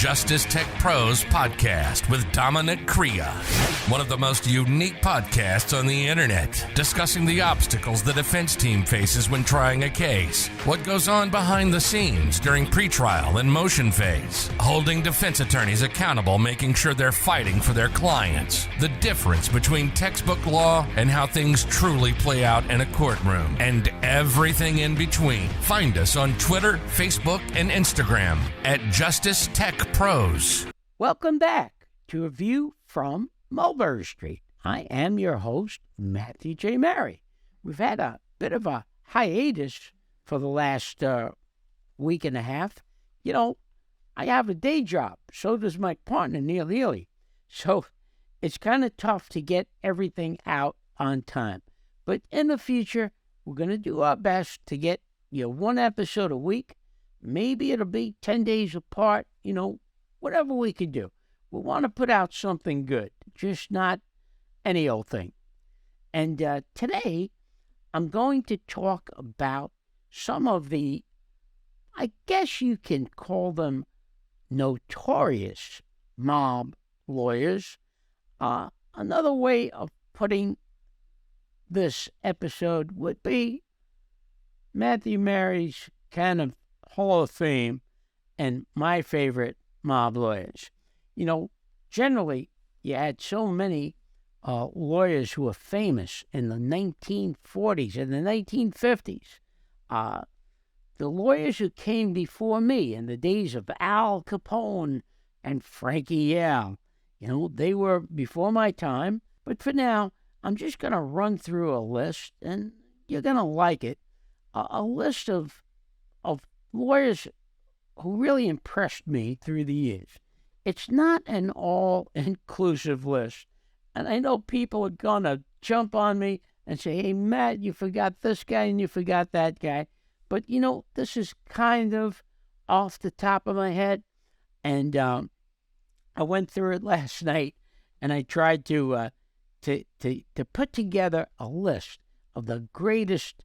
Justice Tech Pros podcast with Dominic Crea, one of the most unique podcasts on the internet, discussing the obstacles the defense team faces when trying a case, what goes on behind the scenes during pretrial and motion phase, holding defense attorneys accountable, making sure they're fighting for their clients, the difference between textbook law and how things truly play out in a courtroom, and everything in between. Find us on Twitter, Facebook, and Instagram at Justice Tech Pros. Welcome back to a view from Mulberry Street. I am your host, Matthew J. Murray. We've had a bit of a hiatus for the last week and a half. You know, I have a day job. So does my partner, Neil Healy. So it's kind of tough to get everything out on time. But in the future, we're going to do our best to get one episode a week. Maybe it'll be 10 days apart, whatever we can do. We want to put out something good, just not any old thing. And today, I'm going to talk about some of the, I guess you can call them notorious mob lawyers. Another way of putting this episode would be Matthew Murray's kind of Hall of Fame and my favorite mob lawyers. Generally, you had so many lawyers who were famous in the 1940s and the 1950s. The lawyers who came before me in the days of Al Capone and Frankie Yale, they were before my time. But for now, I'm just going to run through a list, and you're going to like it. A list of lawyers who really impressed me through the years. It's not an all-inclusive list. And I know people are going to jump on me and say, hey, Matt, you forgot this guy and you forgot that guy. But, this is kind of off the top of my head. And I went through it last night, and I tried to put together a list of the greatest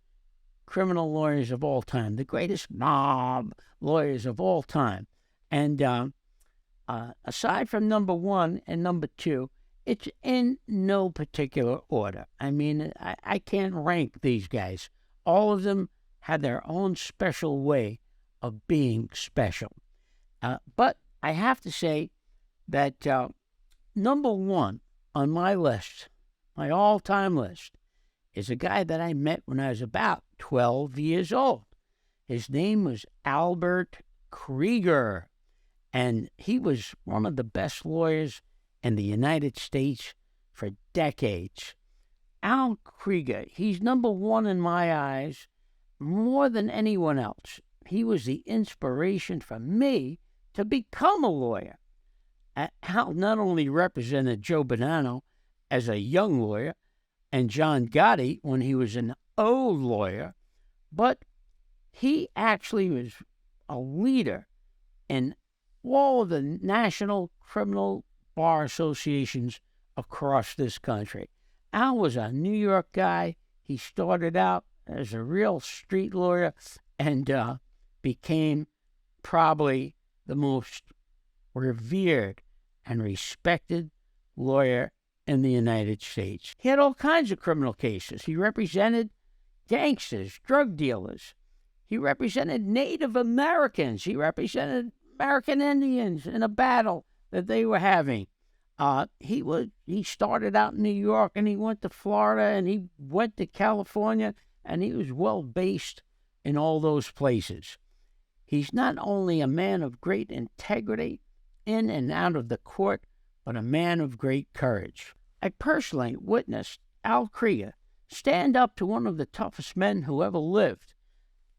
criminal lawyers of all time, the greatest mob lawyers of all time. And aside from number one and number two, it's in no particular order. I mean, I can't rank these guys. All of them had their own special way of being special. But I have to say that number one on my list, my all-time list, is a guy that I met when I was about 12 years old. His name was Albert KREIGER, and he was one of the best lawyers in the United States for decades. Al KREIGER, he's number one in my eyes, more than anyone else. He was the inspiration for me to become a lawyer. Al not only represented Joe Bonanno as a young lawyer, and John Gotti when he was an old lawyer, but he actually was a leader in all of the national criminal bar associations across this country. Al was a New York guy. He started out as a real street lawyer and became probably the most revered and respected lawyer in the United States. He had all kinds of criminal cases. He represented gangsters, drug dealers. He represented Native Americans. He represented American Indians in a battle that they were having. He started out in New York, and he went to Florida, and he went to California, and he was well-based in all those places. He's not only a man of great integrity in and out of the court, but a man of great courage. I personally witnessed Al KREIGER stand up to one of the toughest men who ever lived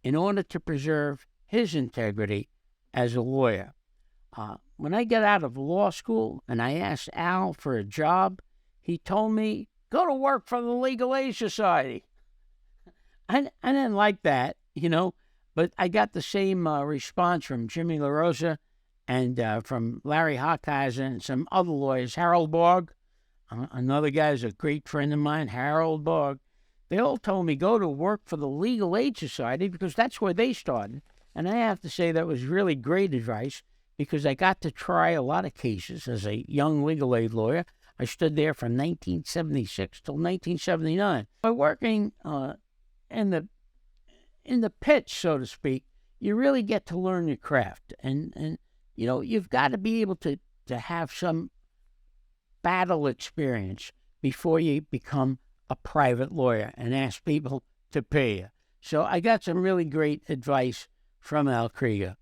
in order to preserve his integrity as a lawyer. When I got out of law school and I asked Al for a job, he told me, go to work for the Legal Aid Society. I didn't like that, but I got the same response from Jimmy LaRossa and from Larry Hochheiser and some other lawyers, Harold Borg, another guy is a great friend of mine, Harold Borg. They all told me go to work for the Legal Aid Society because that's where they started. And I have to say that was really great advice because I got to try a lot of cases as a young legal aid lawyer. I stood there from 1976 till 1979. By working in the pit, so to speak, you really get to learn your craft. And you've got to be able to have some battle experience before you become a private lawyer and ask people to pay you. So I got some really great advice from Al KREIGER.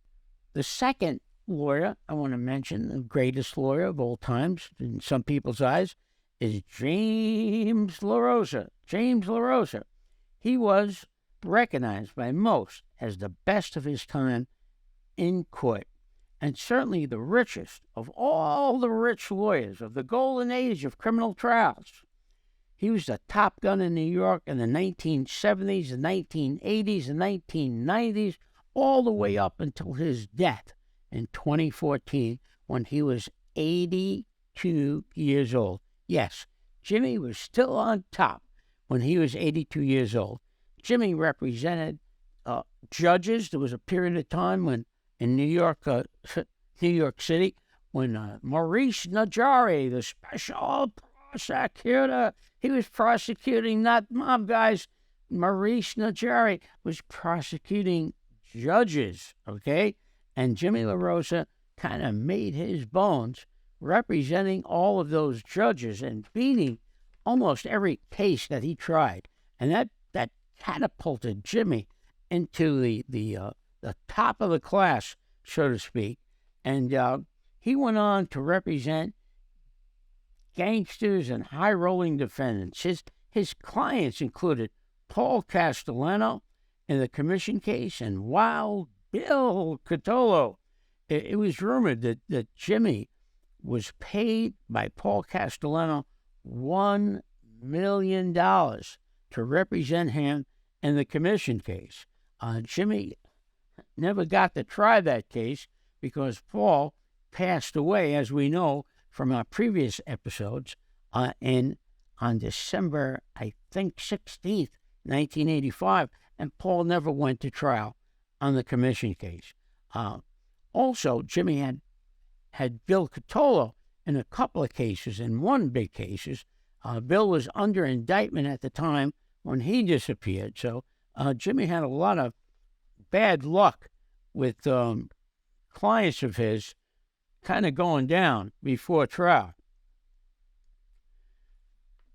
The second lawyer I want to mention, the greatest lawyer of all times in some people's eyes, is James LaRossa. James LaRossa. He was recognized by most as the best of his time in court, and certainly the richest of all the rich lawyers of the golden age of criminal trials. He was the top gun in New York in the 1970s, the 1980s, the 1990s, all the way up until his death in 2014 when he was 82 years old. Yes, Jimmy was still on top when he was 82 years old. Jimmy represented judges. There was a period of time when in New York City, when Maurice Najari, the special prosecutor, he was prosecuting not mob guys. Maurice Najari was prosecuting judges, okay? And Jimmy LaRossa kind of made his bones representing all of those judges and beating almost every case that he tried. And that catapulted Jimmy into the top of the class, so to speak. And he went on to represent gangsters and high-rolling defendants. His clients included Paul Castellano in the commission case and Wild Bill Cutler. It was rumored that Jimmy was paid by Paul Castellano $1 million to represent him in the commission case. Jimmy never got to try that case because Paul passed away, as we know from our previous episodes, on December, I think, 16th, 1985, and Paul never went to trial on the commission case. Also, Jimmy had Bill Cutler in a couple of cases. In one big case, Bill was under indictment at the time when he disappeared. So Jimmy had a lot of bad luck with clients of his kind of going down before trial.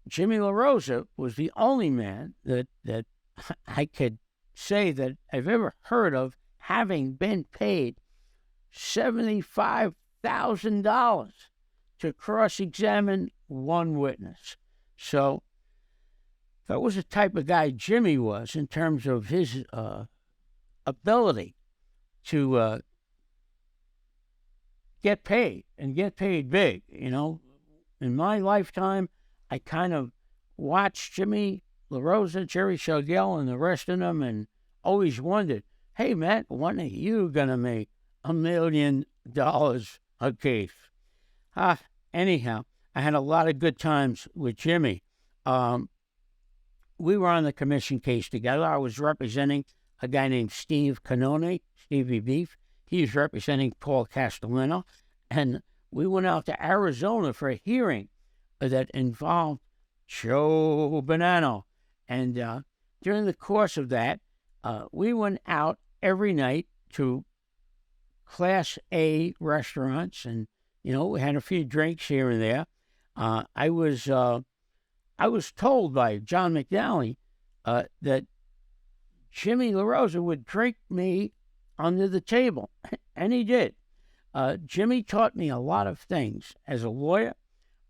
Jimmy LaRossa was the only man that I could say that I've ever heard of having been paid $75,000 to cross-examine one witness. So that was the type of guy Jimmy was in terms of his ability to get paid and get paid big. In my lifetime, I kind of watched Jimmy LaRossa, Jerry Langella, and the rest of them, and always wondered, hey, Matt, when are you going to make $1 million a case? Anyhow, I had a lot of good times with Jimmy. We were on the commission case together. I was representing a guy named Cannone, Stevie Beef. He was representing Paul Castellano. And we went out to Arizona for a hearing that involved Joe Bonanno. And during the course of that, we went out every night to Class A restaurants, and we had a few drinks here and there. I was told by John McNally that Jimmy LaRossa would drink me under the table, and he did. Jimmy taught me a lot of things as a lawyer,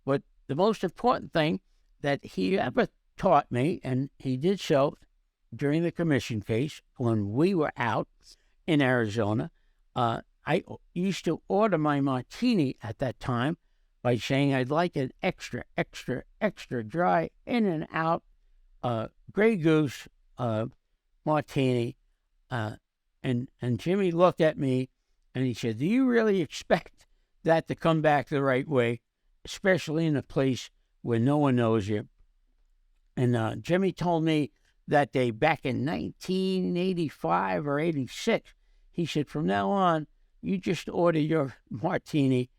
but the most important thing that he ever taught me, and he did so during the commission case when we were out in Arizona, I used to order my martini at that time by saying I'd like an extra, extra, extra dry, in and out, Grey Goose martini. And Jimmy looked at me and he said, do you really expect that to come back the right way, especially in a place where no one knows you? And Jimmy told me that day back in 1985 or 86, he said, from now on, you just order your martini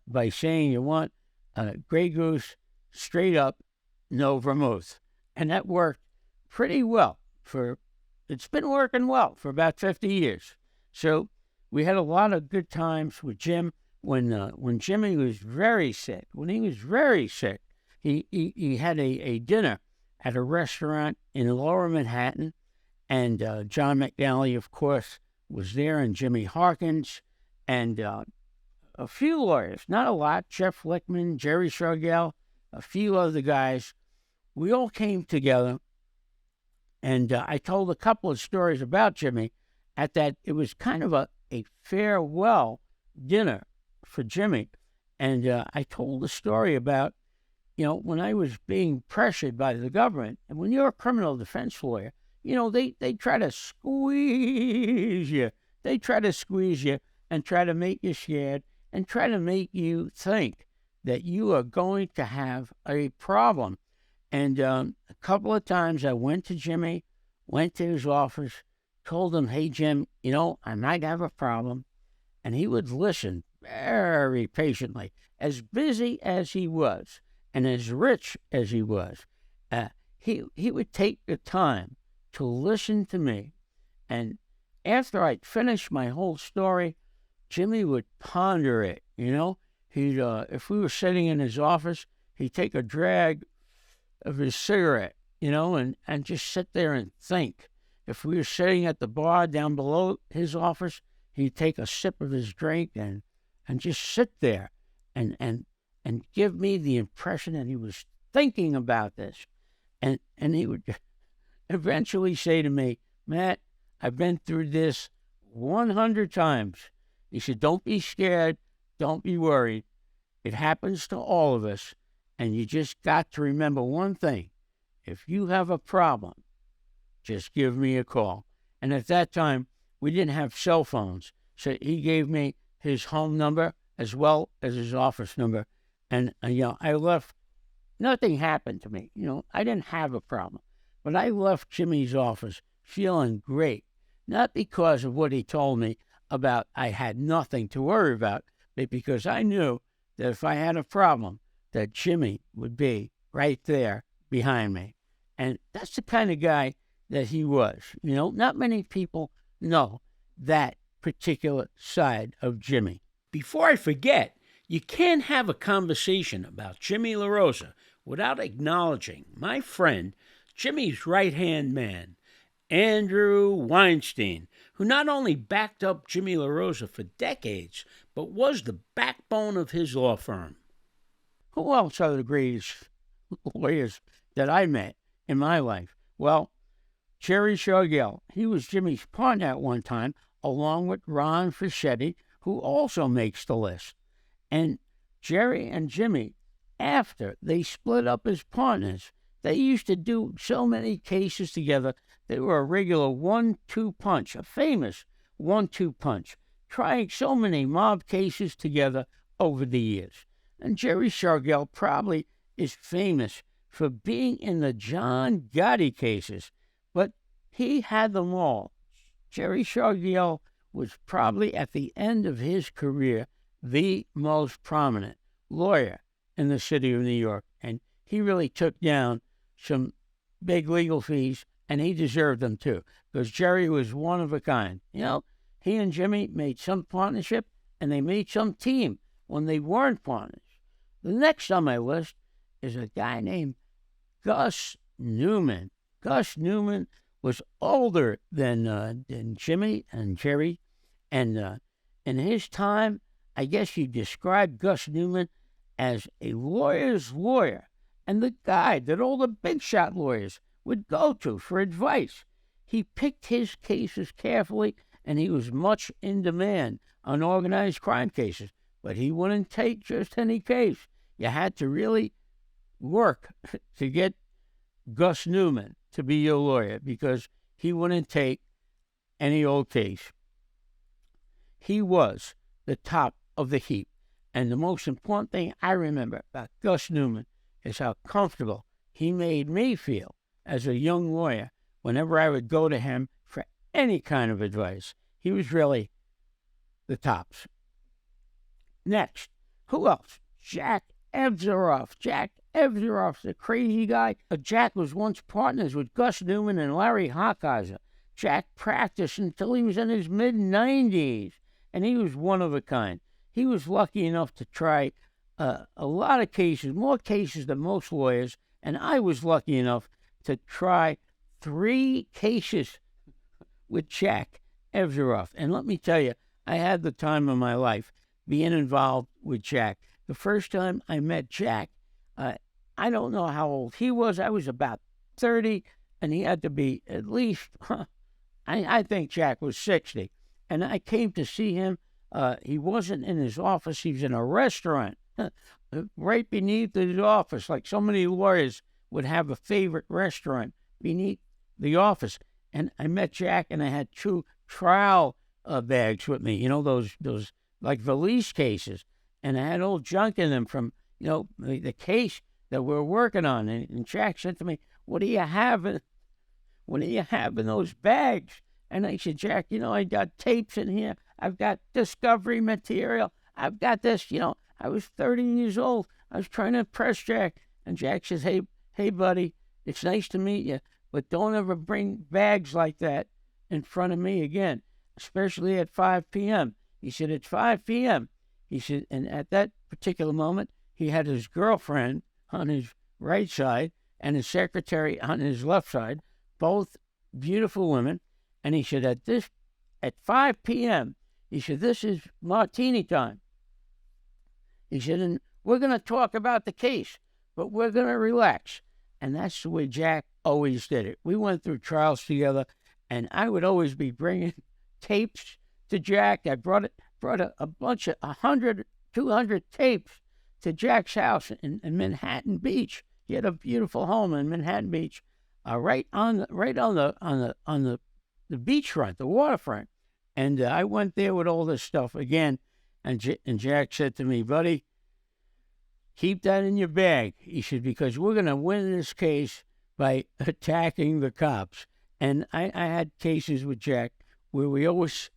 by saying you want Grey Goose straight up, no vermouth. And that worked pretty well. It's been working well for about 50 years. So we had a lot of good times with Jim when Jimmy was very sick. When he was very sick, he had a dinner at a restaurant in Lower Manhattan, and John McNally, of course, was there, and Jimmy Harkins, and a few lawyers, not a lot, Jeff Lichtman, Jerry Shargell, a few other guys. We all came together, and I told a couple of stories about Jimmy at that. It was kind of a farewell dinner for Jimmy, and I told a story about, when I was being pressured by the government, and when you're a criminal defense lawyer, they try to squeeze you. They try to squeeze you and try to make you scared and try to make you think that you are going to have a problem. And a couple of times I went to Jimmy, went to his office, told him, hey, Jim, I might have a problem. And he would listen very patiently. As busy as he was and as rich as he was, he would take the time to listen to me. And after I'd finished my whole story, Jimmy would ponder it, He'd, if we were sitting in his office, he'd take a drag of his cigarette, and just sit there and think. If we were sitting at the bar down below his office, he'd take a sip of his drink and just sit there and give me the impression that he was thinking about this. And he would eventually say to me, Matt, I've been through this 100 times. He said, don't be scared. Don't be worried. It happens to all of us. And you just got to remember one thing. If you have a problem, just give me a call. And at that time, we didn't have cell phones. So he gave me his home number as well as his office number. And, I left. Nothing happened to me. I didn't have a problem. But I left Jimmy's office feeling great. Not because of what he told me about I had nothing to worry about, but because I knew that if I had a problem, that Jimmy would be right there behind me. And that's the kind of guy that he was. Not many people know that particular side of Jimmy. Before I forget, you can't have a conversation about Jimmy LaRossa without acknowledging my friend, Jimmy's right-hand man, Andrew Weinstein, who not only backed up Jimmy LaRossa for decades, but was the backbone of his law firm. Who else are the greatest lawyers that I met in my life? Well, Jerry Shargell, he was Jimmy's partner at one time, along with Ron Fischetti, who also makes the list. And Jerry and Jimmy, after they split up as partners, they used to do so many cases together. They were a regular 1-2 punch, a famous 1-2 punch, trying so many mob cases together over the years. And Jerry Shargell probably is famous for being in the John Gotti cases, but he had them all. Jerry Shargell was probably at the end of his career the most prominent lawyer in the city of New York, and he really took down some big legal fees, and he deserved them too, because Jerry was one of a kind. He and Jimmy made some partnership, and they made some team when they weren't partners. The next on my list is a guy named Gus Newman. Gus Newman was older than Jimmy and Jerry, and in his time, I guess you describe Gus Newman as a lawyer's lawyer and the guy that all the big shot lawyers would go to for advice. He picked his cases carefully, and he was much in demand on organized crime cases, but he wouldn't take just any case. You had to really work to get Gus Newman to be your lawyer, because he wouldn't take any old case. He was the top of the heap. And the most important thing I remember about Gus Newman is how comfortable he made me feel as a young lawyer whenever I would go to him for any kind of advice. He was really the tops. Next, who else? Jack EVSEROFF. Jack EVSEROFF's the crazy guy. Jack was once partners with Gus Newman and Larry Hochheiser. Jack practiced until he was in his mid-90s, and he was one of a kind. He was lucky enough to try a lot of cases, more cases than most lawyers, and I was lucky enough to try 3 cases with Jack EVSEROFF. And let me tell you, I had the time of my life being involved with Jack. The first time I met Jack, I don't know how old he was. I was about 30, and he had to be at least, I think Jack was 60. And I came to see him. He wasn't in his office. He was in a restaurant right beneath his office, like so many lawyers would have a favorite restaurant beneath the office. And I met Jack, and I had 2 trial bags with me, those like valise cases. And I had old junk in them from, the case that we're working on. And Jack said to me, what do you have in those bags? And I said, Jack, I got tapes in here. I've got discovery material. I've got this, I was 30 years old. I was trying to impress Jack. And Jack says, hey, buddy, it's nice to meet you, but don't ever bring bags like that in front of me again, especially at 5 p.m. He said, it's 5 p.m. He said, and at that particular moment, he had his girlfriend on his right side and his secretary on his left side, both beautiful women. And he said, at 5 p.m., he said, this is martini time. He said, and we're going to talk about the case, but we're going to relax. And that's the way Jack always did it. We went through trials together, and I would always be bringing tapes to Jack. I brought a bunch of 100, 200 tapes to Jack's house in Manhattan Beach. He had a beautiful home in Manhattan Beach, right on the beachfront, the waterfront. And I went there with all this stuff again. And Jack said to me, buddy, keep that in your bag. He said, because we're going to win this case by attacking the cops. And I had cases with Jack where we always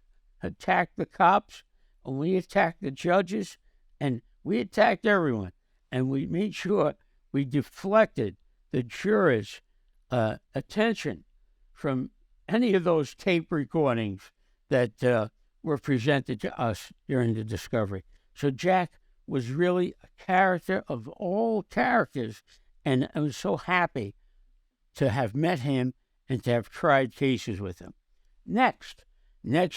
attacked the cops, and we attacked the judges, and we attacked everyone. And we made sure we deflected the jurors' attention from any of those tape recordings that were presented to us during the discovery. So Jack was really a character of all characters, and I was so happy to have met him and to have tried cases with him. Next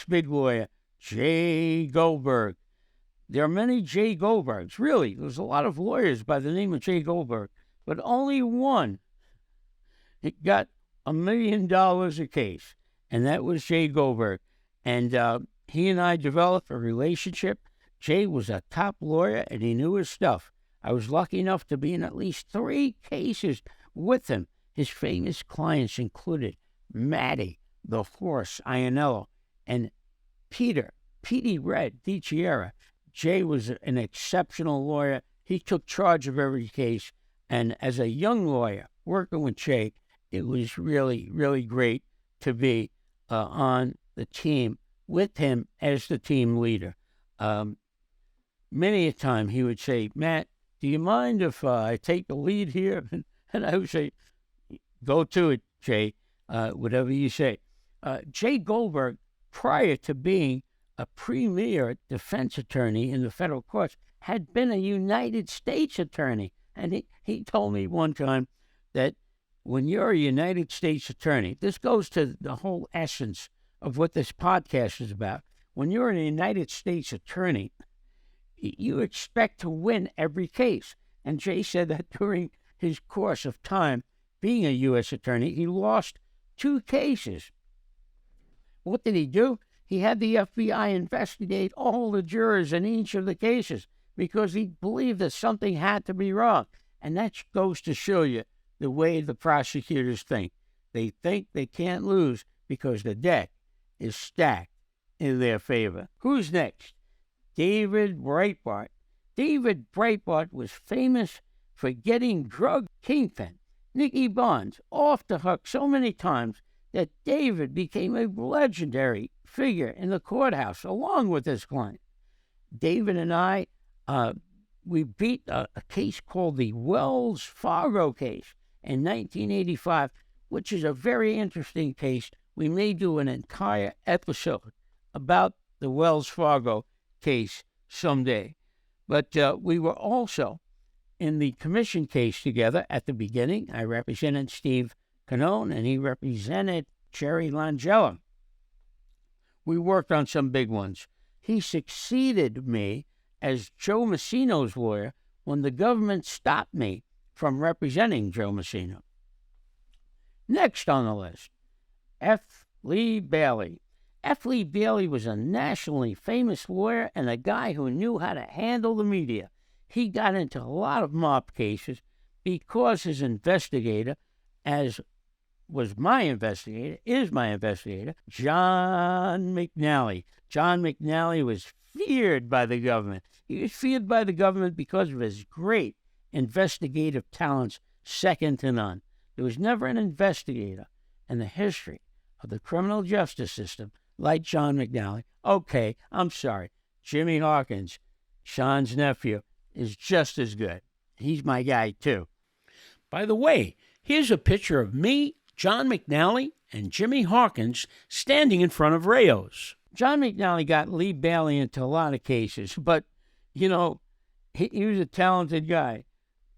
big lawyer, Jay Goldberg. There are many Jay Goldbergs, really. There's a lot of lawyers by the name of Jay Goldberg, but only one got $1 million a case, and that was Jay Goldberg. And he and I developed a relationship. Jay was a top lawyer, and he knew his stuff. I was lucky enough to be in at least 3 cases with him. His famous clients included Matty, the Horse, Iannello, and Petey Red, DiChiara. Jay was an exceptional lawyer. He took charge of every case. And as a young lawyer working with Jay, it was really, really great to be on the team with him as the team leader. Many a time he would say, Matt, do you mind if I take the lead here? And I would say, go to it, Jay, whatever you say. Jay Goldberg, prior to being a premier defense attorney in the federal courts, had been a United States attorney. And he told me one time that when you're a United States attorney, this goes to the whole essence of what this podcast is about. When you're a United States attorney, you expect to win every case. And Jay said that during his course of time being a U.S. attorney, he lost 2 cases. What did he do? He had the FBI investigate all the jurors in each of the cases because he believed that something had to be wrong. And that goes to show you the way the prosecutors think. They think they can't lose because the deck is stacked in their favor. Who's next? David Breitbart. David Breitbart was famous for getting drug kingpin Nicky Barnes off the hook so many times that David became a legendary figure in the courthouse along with his client. David and I, we beat a case called the Wells Fargo case in 1985, which is a very interesting case. We may do an entire episode about the Wells Fargo case someday. But we were also in the commission case together at the beginning. I represented Steve Cannone, and he represented Gerry Langella. We worked on some big ones. He succeeded me as Joe Messino's lawyer when the government stopped me from representing Joe Messino. Next on the list, F. Lee Bailey. F. Lee Bailey was a nationally famous lawyer and a guy who knew how to handle the media. He got into a lot of mob cases because his investigator, as was my investigator, is my investigator, John McNally. John McNally was feared by the government. He was feared by the government because of his great investigative talents, second to none. There was never an investigator in the history of the criminal justice system like John McNally. Okay, I'm sorry. Jimmy Hawkins, Sean's nephew, is just as good. He's my guy, too. By the way, here's a picture of me, John McNally, and Jimmy Hawkins standing in front of Rayo's. John McNally got Lee Bailey into a lot of cases, but, he was a talented guy.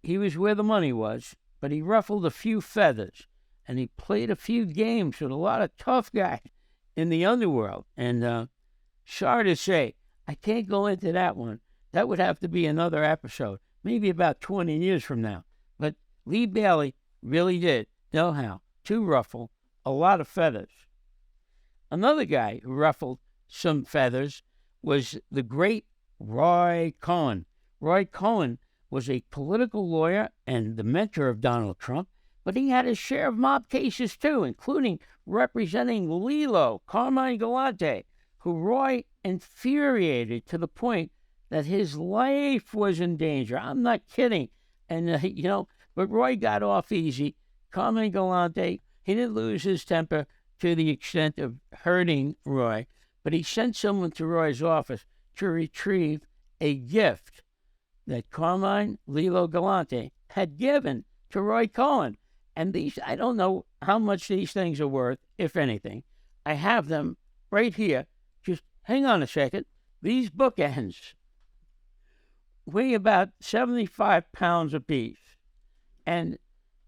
He was where the money was, but he ruffled a few feathers, and he played a few games with a lot of tough guys in the underworld. And sorry to say, I can't go into that one. That would have to be another episode, maybe about 20 years from now. But Lee Bailey really did know how to ruffle a lot of feathers. Another guy who ruffled some feathers was the great Roy Cohn. Roy Cohn was a political lawyer and the mentor of Donald Trump, but he had his share of mob cases too, including representing Lilo, Carmine Galante, who Roy infuriated to the point that his life was in danger. I'm not kidding. And, but Roy got off easy. Carmine Galante, he didn't lose his temper to the extent of hurting Roy, but he sent someone to Roy's office to retrieve a gift that Carmine Lilo Galante had given to Roy Cohn. And these, I don't know how much these things are worth, if anything. I have them right here. Just hang on a second. These bookends weigh about 75 pounds apiece. And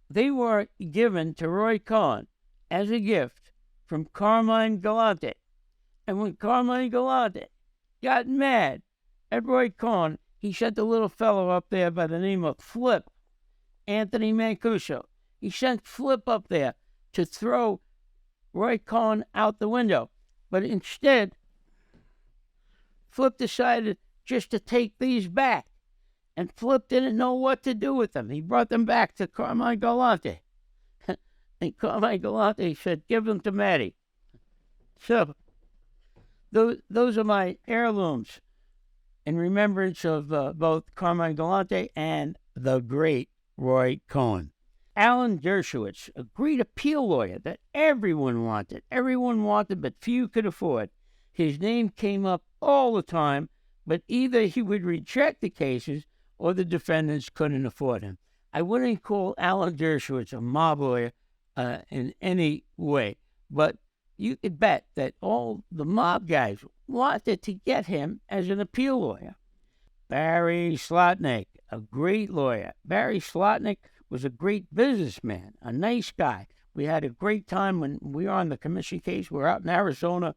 they were given to Roy Cohn as a gift from Carmine Galante. And when Carmine Galante got mad at Roy Cohn, he sent a little fellow up there by the name of Flip, Anthony Mancuso. He sent Flip up there to throw Roy Cohn out the window. But instead, Flip decided just to take these back. And Flip didn't know what to do with them. He brought them back to Carmine Galante. And Carmine Galante said, give them to Matty. So, those are my heirlooms in remembrance of both Carmine Galante and the great Roy Cohn. Alan Dershowitz, a great appeal lawyer that everyone wanted. Everyone wanted, but few could afford. His name came up all the time, but either he would reject the cases or the defendants couldn't afford him. I wouldn't call Alan Dershowitz a mob lawyer in any way, but you could bet that all the mob guys wanted to get him as an appeal lawyer. Barry Slotnick, a great lawyer. Barry Slotnick was a great businessman, a nice guy. We had a great time when we were on the commission case. We were out in Arizona.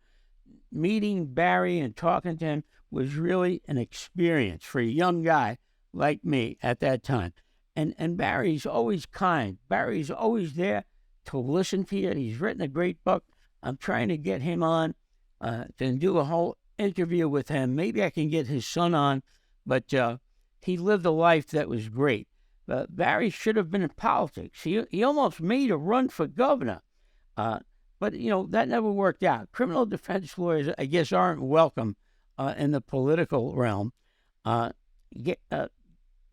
Meeting Barry and talking to him was really an experience for a young guy like me at that time. And Barry's always kind. Barry's always there to listen to you. He's written a great book. I'm trying to get him on to do a whole interview with him. Maybe I can get his son on, but he lived a life that was great. Barry should have been in politics. He almost made a run for governor, but, that never worked out. Criminal defense lawyers, I guess, aren't welcome in the political realm.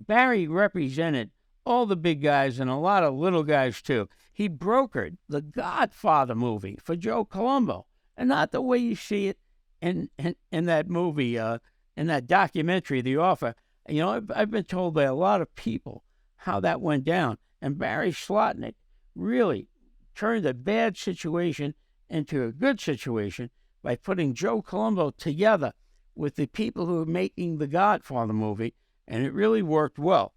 Barry represented all the big guys and a lot of little guys, too. He brokered the Godfather movie for Joe Colombo, and not the way you see it in that movie, in that documentary, The Offer. You know, I've been told by a lot of people how that went down, and Barry Slotnick really turned a bad situation into a good situation by putting Joe Colombo together with the people who were making the Godfather movie, and it really worked well.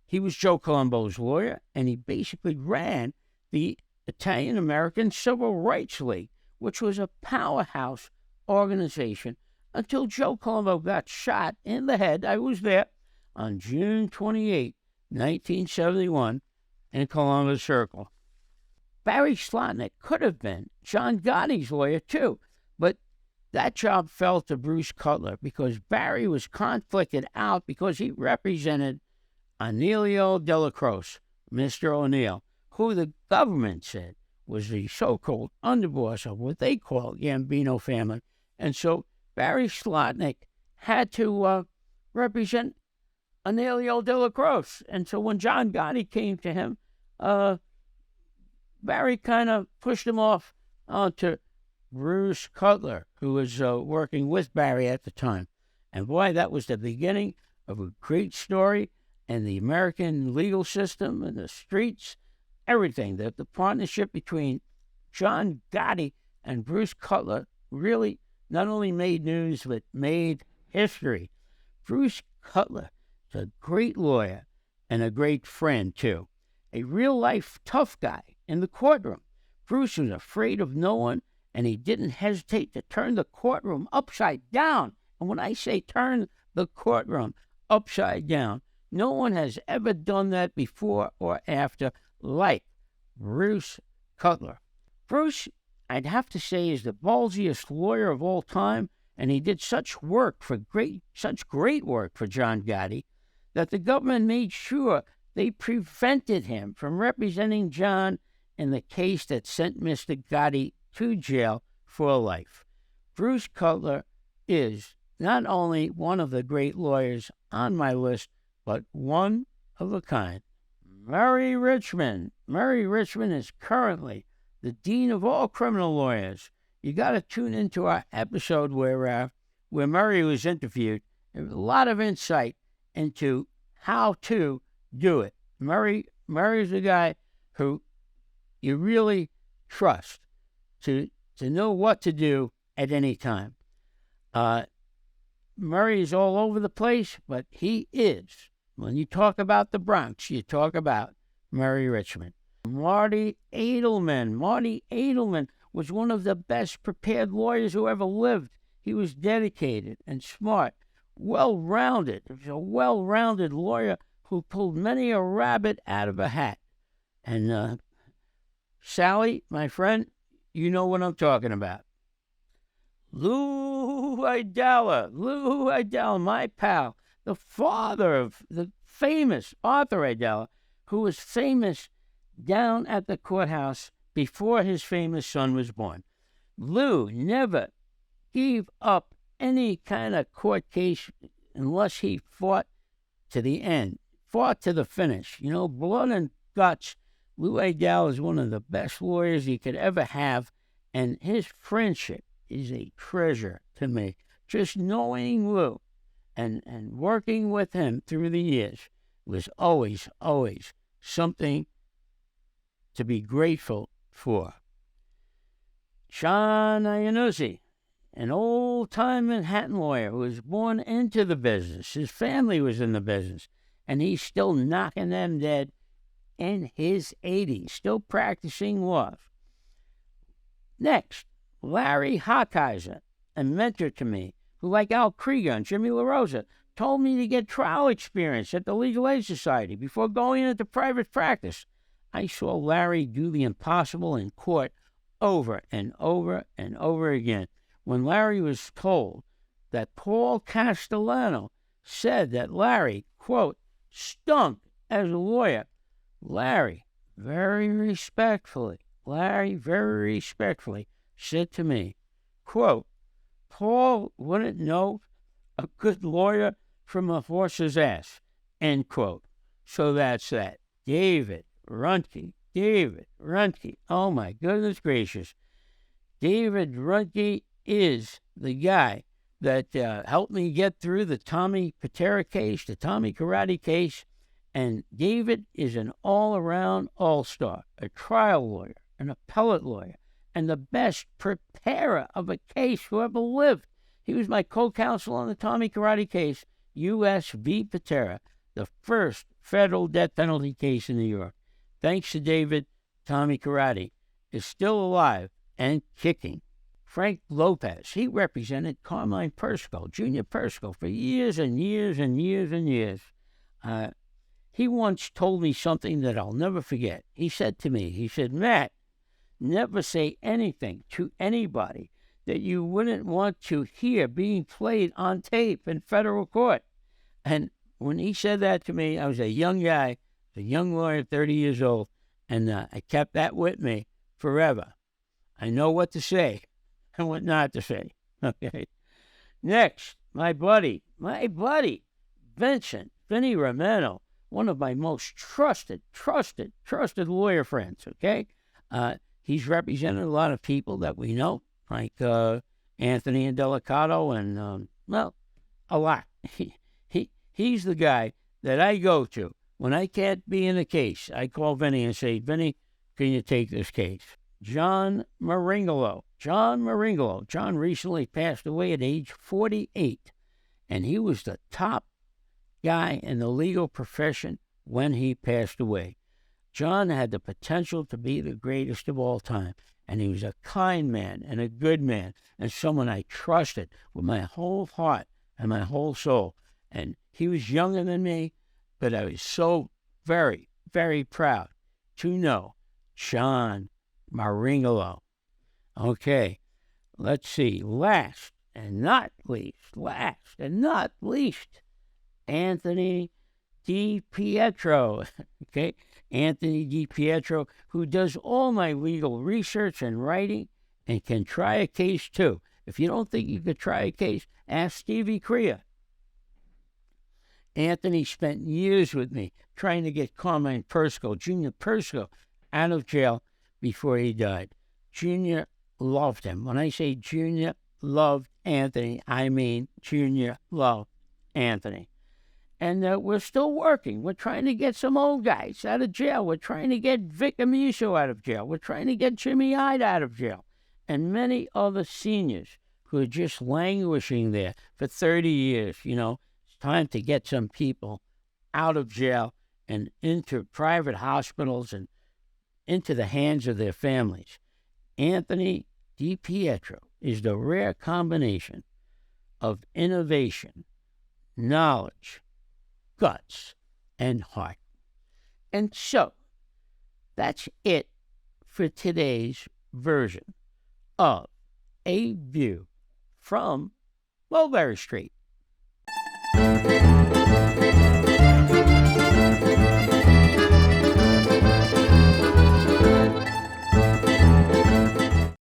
He was Joe Colombo's lawyer, and he basically ran the Italian-American Civil Rights League, which was a powerhouse organization until Joe Colombo got shot in the head. I was there on June 28, 1971, in Columbus Circle. Barry Slotnick could have been John Gotti's lawyer, too, but that job fell to Bruce Cutler because Barry was conflicted out because he represented Aneilio Dela Croce, Mr. O'Neill, who the government said was the so-called underboss of what they call Gambino family. And so Barry Slotnick had to represent Aneilio Dela Croce. And so when John Gotti came to him, Barry kind of pushed him off onto Bruce Cutler, who was working with Barry at the time. And boy, that was the beginning of a great story and the American legal system and the streets, everything. The partnership between John Gotti and Bruce Cutler really not only made news, but made history. Bruce Cutler is a great lawyer and a great friend, too. A real-life tough guy in the courtroom. Bruce was afraid of no one, and he didn't hesitate to turn the courtroom upside down. And when I say turn the courtroom upside down, no one has ever done that before or after like Bruce Cutler. Bruce, I'd have to say, is the ballsiest lawyer of all time, and he did such great work for John Gotti that the government made sure they prevented him from representing John in the case that sent Mr. Gotti to jail for life. Bruce Cutler is not only one of the great lawyers on my list, but one of a kind. Murray Richmand. Murray Richmand is currently the dean of all criminal lawyers. You got to tune into our episode where Murray was interviewed. There's a lot of insight into how to do it. Murray's a guy who you really trust to know what to do at any time. Murray is all over the place, but he is. When you talk about the Bronx, you talk about Murray Richmand. Marty Adelman. Marty Adelman was one of the best prepared lawyers who ever lived. He was dedicated and smart, well-rounded. He was a well-rounded lawyer who pulled many a rabbit out of a hat. And Sally, my friend, you know what I'm talking about. Lou Idella, my pal, the father of the famous Arthur Idella, who was famous down at the courthouse before his famous son was born. Lou never gave up any kind of court case unless he fought to the end, fought to the finish. You know, blood and guts. Lou Idella is one of the best lawyers you could ever have, and his friendship is a treasure to me. Just knowing Lou and working with him through the years was always something to be grateful for. John Iannuzzi, an old-time Manhattan lawyer who was born into the business. His family was in the business, and he's still knocking them dead in his 80s, still practicing law. Next, Larry Hochheiser, a mentor to me, who, like Al Krieger and Jimmy LaRossa, told me to get trial experience at the Legal Aid Society before going into private practice. I saw Larry do the impossible in court over and over and over again. When Larry was told that Paul Castellano said that Larry, quote, stunk as a lawyer, Larry very respectfully said to me, quote, Paul wouldn't know a good lawyer from a horse's ass, end quote. So that's that. David Ruhnke. Oh, my goodness gracious. David Ruhnke is the guy that helped me get through the Tommy Patera case, the Tommy Karate case. And David is an all-around all-star, a trial lawyer, an appellate lawyer, and the best preparer of a case who ever lived. He was my co-counsel on the Tommy Karate case, U.S. v. Patera, the first federal death penalty case in New York. Thanks to David, Tommy Karate is still alive and kicking. Frank Lopez, he represented Carmine Persico, Junior Persico, for years and years and years and years. He once told me something that I'll never forget. He said to me, he said, Matt, never say anything to anybody that you wouldn't want to hear being played on tape in federal court. And when he said that to me, I was a young guy, a young lawyer, 30 years old, and I kept that with me forever. I know what to say and what not to say. Okay. Next, my buddy, Vinny Romano, one of my most trusted lawyer friends, okay? He's represented a lot of people that we know, like Anthony and Delicato and, a lot. He's the guy that I go to. When I can't be in a case, I call Vinny and say, Vinny, can you take this case? John Maringolo. John recently passed away at age 48, and he was the top guy in the legal profession when he passed away. John had the potential to be the greatest of all time, and he was a kind man and a good man and someone I trusted with my whole heart and my whole soul. And he was younger than me, but I was so very, very proud to know John Maringolo. Okay, let's see. Last and not least, Anthony DiPietro. Okay, Anthony DiPietro, who does all my legal research and writing and can try a case too. If you don't think you could try a case, ask Stevie Crea. Anthony spent years with me trying to get Carmine Persico, Junior Persico, out of jail before he died. Junior loved him. When I say Junior loved Anthony, I mean Junior loved Anthony. And we're still working. We're trying to get some old guys out of jail. We're trying to get Vic Amuso out of jail. We're trying to get Jimmy Hyde out of jail. And many other seniors who are just languishing there for 30 years. You know, it's time to get some people out of jail and into private hospitals and into the hands of their families. Anthony DiPietro is the rare combination of innovation, knowledge, guts, and heart. And so, that's it for today's version of A View from Mulberry Street.